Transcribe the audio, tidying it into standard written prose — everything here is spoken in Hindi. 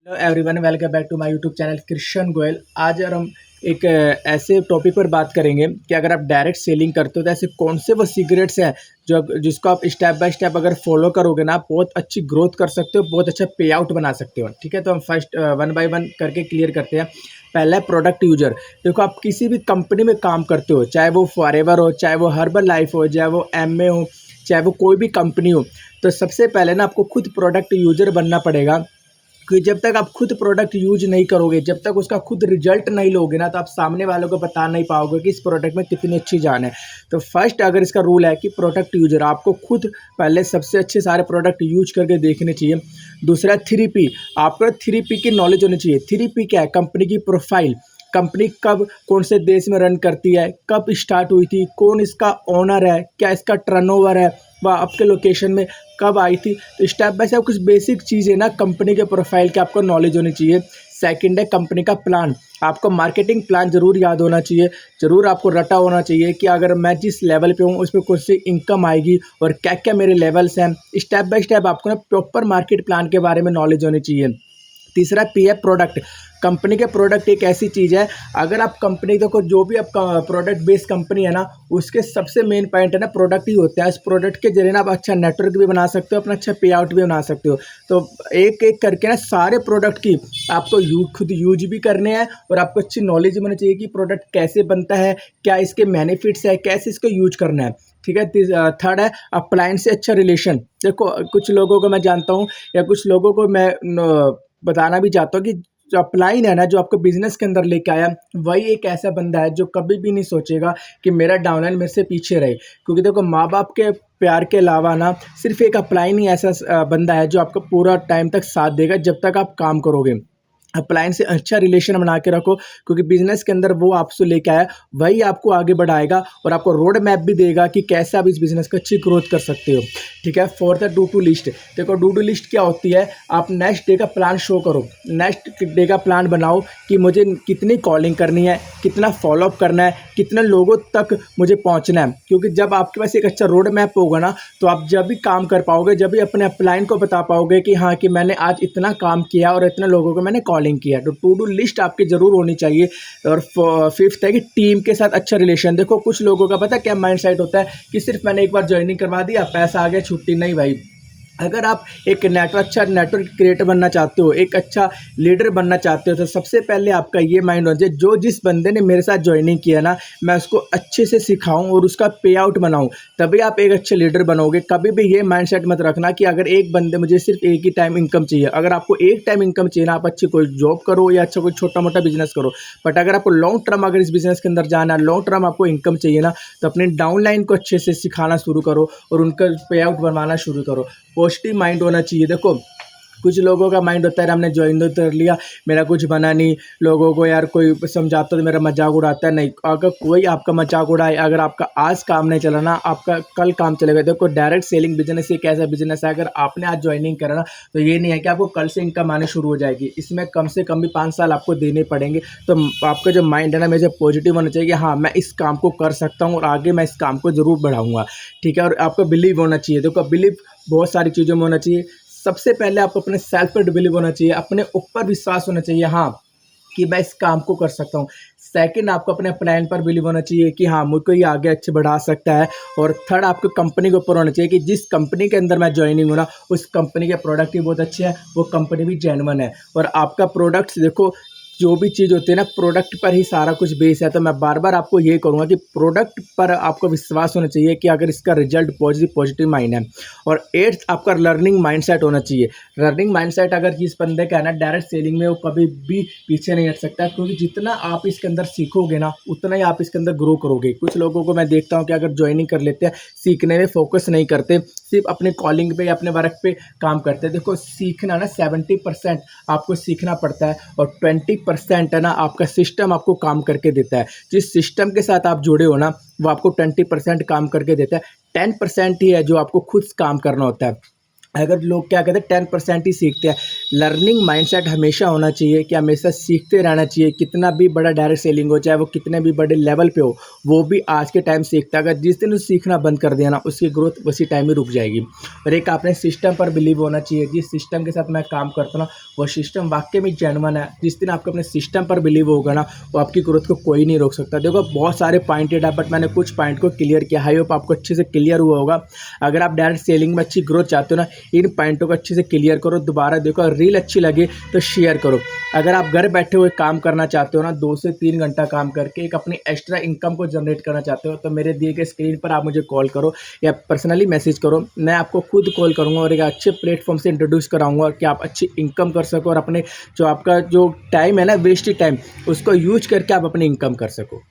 Hello everyone, welcome back to my YouTube channel Krishna Goyal. आज यार हम एक ऐसे टॉपिक पर बात करेंगे कि अगर आप डायरेक्ट सेलिंग करते हो तो ऐसे कौन से वो सीक्रेट्स हैं जिसको आप स्टेप बाय स्टेप अगर फॉलो करोगे ना, आप बहुत अच्छी ग्रोथ कर सकते हो, बहुत अच्छा पे आउट बना सकते हो। ठीक है, तो हम फर्स्ट वन बाय वन करके क्लियर करते हैं। पहला है प्रोडक्ट यूजर। देखो, आप किसी भी कंपनी में काम करते हो, चाहे वो फॉरएवर हो, चाहे वो हर्बल लाइफ हो, चाहे वो एमए हो, चाहे वो कोई भी कंपनी हो, तो सबसे पहले ना आपको खुद प्रोडक्ट यूजर बनना पड़ेगा। कि जब तक आप खुद प्रोडक्ट यूज नहीं करोगे, जब तक उसका खुद रिजल्ट नहीं लोगे ना, तो आप सामने वालों को बता नहीं पाओगे कि इस प्रोडक्ट में कितनी अच्छी जान है। तो फर्स्ट अगर इसका रूल है कि प्रोडक्ट यूजर, आपको खुद पहले सबसे अच्छे सारे प्रोडक्ट यूज करके देखने चाहिए। दूसरा 3P, आपको 3P की नॉलेज होनी चाहिए। 3P क्या है? कंपनी की प्रोफाइल, कंपनी कब कौन से देश में रन करती है, कब स्टार्ट हुई थी, कौन इसका ओनर है, क्या इसका टर्नओवर है, वह आपके लोकेशन में कब आई थी। तो स्टेप बाय स्टेप कुछ बेसिक चीज़ें ना कंपनी के प्रोफाइल की आपको नॉलेज होनी चाहिए। सेकंड है कंपनी का प्लान। आपको मार्केटिंग प्लान ज़रूर याद होना चाहिए, ज़रूर आपको रटा होना चाहिए कि अगर मैं जिस लेवल पे हूँ उस पर कौन सी इनकम आएगी और क्या क्या मेरे लेवल्स हैं। स्टेप बाय स्टेप आपको ना प्रॉपर मार्केट प्लान के बारे में नॉलेज होनी चाहिए। तीसरा P है प्रोडक्ट। कंपनी के प्रोडक्ट एक ऐसी चीज़ है, अगर आप कंपनी देखो, जो भी आपका प्रोडक्ट बेस्ड कंपनी है ना, उसके सबसे मेन पॉइंट है ना प्रोडक्ट ही होता है। इस प्रोडक्ट के जरिए ना आप अच्छा नेटवर्क भी बना सकते हो, अपना अच्छा पे आउट भी बना सकते हो। तो एक एक करके ना सारे प्रोडक्ट की आपको खुद यूज भी करने हैं और आपको अच्छी नॉलेज होनी चाहिए कि प्रोडक्ट कैसे बनता है, क्या इसके बेनिफिट्स है, कैसे इसको यूज करना है। ठीक है। थर्ड है अप्लायंस से अच्छा रिलेशन। देखो, कुछ लोगों को मैं जानता हूँ या कुछ लोगों को मैं बताना भी चाहता हूँ कि जो अपलाइन है ना, जो आपको बिजनेस के अंदर लेके आया, वही एक ऐसा बंदा है जो कभी भी नहीं सोचेगा कि मेरा डाउनलाइन मेरे से पीछे रहे। क्योंकि देखो, माँ बाप के प्यार के अलावा ना सिर्फ एक अपलाइन ही ऐसा बंदा है जो आपको पूरा टाइम तक साथ देगा जब तक आप काम करोगे। अपलायंस से अच्छा रिलेशन बना के रखो, क्योंकि बिजनेस के अंदर वो आपसे लेके आया, वही आपको आगे बढ़ाएगा और आपको रोड मैप भी देगा कि कैसे आप इस बिजनेस को अच्छी ग्रोथ कर सकते हो। ठीक है। फोर्थ है डू टू लिस्ट। देखो, डू टू लिस्ट क्या होती है? आप नेक्स्ट डे का प्लान शो करो, नेक्स्ट डे का प्लान बनाओ कि मुझे कितनी कॉलिंग करनी है, कितना फॉलोअप करना है, कितने लोगों तक मुझे पहुंचना है। क्योंकि जब आपके पास एक अच्छा रोड मैप होगा ना, तो आप जब भी काम कर पाओगे, जब भी अपने अपलाइन को बता पाओगे कि हाँ, कि मैंने आज इतना काम किया और इतने लोगों को मैंने कॉलिंग किया। तो टू डू लिस्ट आपकी ज़रूर होनी चाहिए। और फिफ्थ है कि टीम के साथ अच्छा रिलेशन। देखो, कुछ लोगों का पता है क्या माइंड सेट होता है कि सिर्फ मैंने एक बार ज्वाइनिंग करवा दिया, पैसा आ गया, छुट्टी। नहीं भाई, अगर आप एक अच्छा नेटवर्क क्रिएटर बनना चाहते हो, एक अच्छा लीडर बनना चाहते हो, तो सबसे पहले आपका ये माइंड होना चाहिए, जो जिस बंदे ने मेरे साथ ज्वाइनिंग किया ना, मैं उसको अच्छे से सिखाऊं और उसका पे आउट बनाऊं, तभी आप एक अच्छे लीडर बनोगे। कभी भी ये माइंडसेट मत रखना कि अगर एक बंदे, मुझे सिर्फ एक ही टाइम इनकम चाहिए। अगर आपको एक टाइम इनकम चाहिए ना, आप अच्छी कोई जॉब करो या अच्छा कोई छोटा मोटा बिजनेस करो। बट अगर आपको लॉन्ग टर्म अगर इस बिजनेस के अंदर जाना है, लॉन्ग टर्म आपको इनकम चाहिए ना, तो अपने डाउनलाइन को अच्छे से सिखाना शुरू करो और उनका पे आउट बनवाना शुरू करो। पॉजिटिव माइंड होना चाहिए। देखो, कुछ लोगों का माइंड होता है, हमने ज्वाइन तो कर लिया, मेरा कुछ बना नहीं, लोगों को यार कोई समझाता तो मेरा मजाक उड़ाता है। नहीं, अगर कोई आपका मजाक उड़ाए, अगर आपका आज काम नहीं चला ना, आपका कल काम चलेगा। देखो, डायरेक्ट सेलिंग बिजनेस एक ऐसा बिजनेस है, अगर आपने आज ज्वाइनिंग करा ना, तो ये नहीं है कि आपको कल से इनकम आने शुरू हो जाएगी। इसमें कम से कम भी 5 साल आपको देने पड़ेंगे। तो आपका जो माइंड है ना, मेरे पॉजिटिव होना चाहिए कि हाँ, मैं इस काम को कर सकता हूँ और आगे मैं इस काम को ज़रूर बढ़ाऊँगा। ठीक है। और आपको बिलीव होना चाहिए। देखो, बिलीव बहुत सारी चीज़ों में होना चाहिए। सबसे पहले आपको अपने सेल्फ पर बिलीव होना चाहिए, अपने ऊपर विश्वास होना चाहिए, हाँ, कि मैं इस काम को कर सकता हूँ। सेकंड, आपको अपने प्लान पर बिलीव होना चाहिए कि हाँ, मुझको ये आगे अच्छे बढ़ा सकता है। और थर्ड, आपको कंपनी के ऊपर होना चाहिए कि जिस कंपनी के अंदर मैं ज्वाइनिंग हूँ ना, उस कंपनी के प्रोडक्ट भी बहुत अच्छे हैं, वो कंपनी भी जेन्युइन है। और आपका प्रोडक्ट्स, देखो, जो भी चीज़ होती है ना, प्रोडक्ट पर ही सारा कुछ बेस है। तो मैं बार बार आपको ये कहूँगा कि प्रोडक्ट पर आपको विश्वास होना चाहिए कि अगर इसका रिजल्ट पॉजिटिव माइंड है। और एट्थ, आपका लर्निंग माइंडसेट होना चाहिए। लर्निंग माइंडसेट अगर जिस बंदे का है ना, डायरेक्ट सेलिंग में वो कभी भी पीछे नहीं हट सकता, क्योंकि जितना आप इसके अंदर सीखोगे ना, उतना ही आप इसके अंदर ग्रो करोगे। कुछ लोगों को मैं देखता हूँ कि अगर ज्वाइनिंग कर लेते हैं, सीखने में फोकस नहीं करते, सिर्फ अपने कॉलिंग पे या अपने वर्क पे काम करते हैं। देखो, सीखना ना 70% आपको सीखना पड़ता है और 20% है ना आपका सिस्टम आपको काम करके देता है। जिस सिस्टम के साथ आप जुड़े हो ना, वो आपको 20% काम करके देता है। 10% ही है जो आपको खुद काम करना होता है। अगर लोग क्या कहते हैं, 10% ही सीखते हैं, लर्निंग माइंडसेट हमेशा होना चाहिए कि हमेशा सीखते रहना चाहिए। कितना भी बड़ा डायरेक्ट सेलिंग हो, चाहे वो कितने भी बड़े लेवल पे हो, वो भी आज के टाइम सीखता है। अगर जिस दिन वो सीखना बंद कर दिया ना, उसकी ग्रोथ उसी टाइम ही रुक जाएगी। और एक आपने सिस्टम पर बिलीव होना चाहिए। जिस सिस्टम के साथ मैं काम करता हूँ ना, वो सिस्टम वाकई में जेन्युइन है। जिस दिन आपको अपने सिस्टम पर बिलीव होगा ना, वो आपकी ग्रोथ को कोई नहीं रोक सकता। देखो बहुत सारे पॉइंटेड है, बट मैंने कुछ पॉइंट को क्लियर किया। आई होप आपको अच्छे से क्लियर हुआ होगा। अगर आप डायरेक्ट सेलिंग में अच्छी ग्रोथ चाहते हो ना, इन पॉइंटों को अच्छे से क्लियर करो, दोबारा देखो, रील अच्छी लगे तो शेयर करो। अगर आप घर बैठे हुए काम करना चाहते हो ना, 2 से 3 घंटा काम करके एक अपनी एक्स्ट्रा इनकम को जनरेट करना चाहते हो, तो मेरे दिए गए स्क्रीन पर आप मुझे कॉल करो या पर्सनली मैसेज करो। मैं आपको खुद कॉल करूंगा और एक अच्छे प्लेटफॉर्म से इंट्रोड्यूस कराऊंगा कि आप अच्छी इनकम कर सको और अपने जो आपका जो टाइम है ना, वेस्टेड टाइम, उसको यूज करके आप अपनी इनकम कर सको।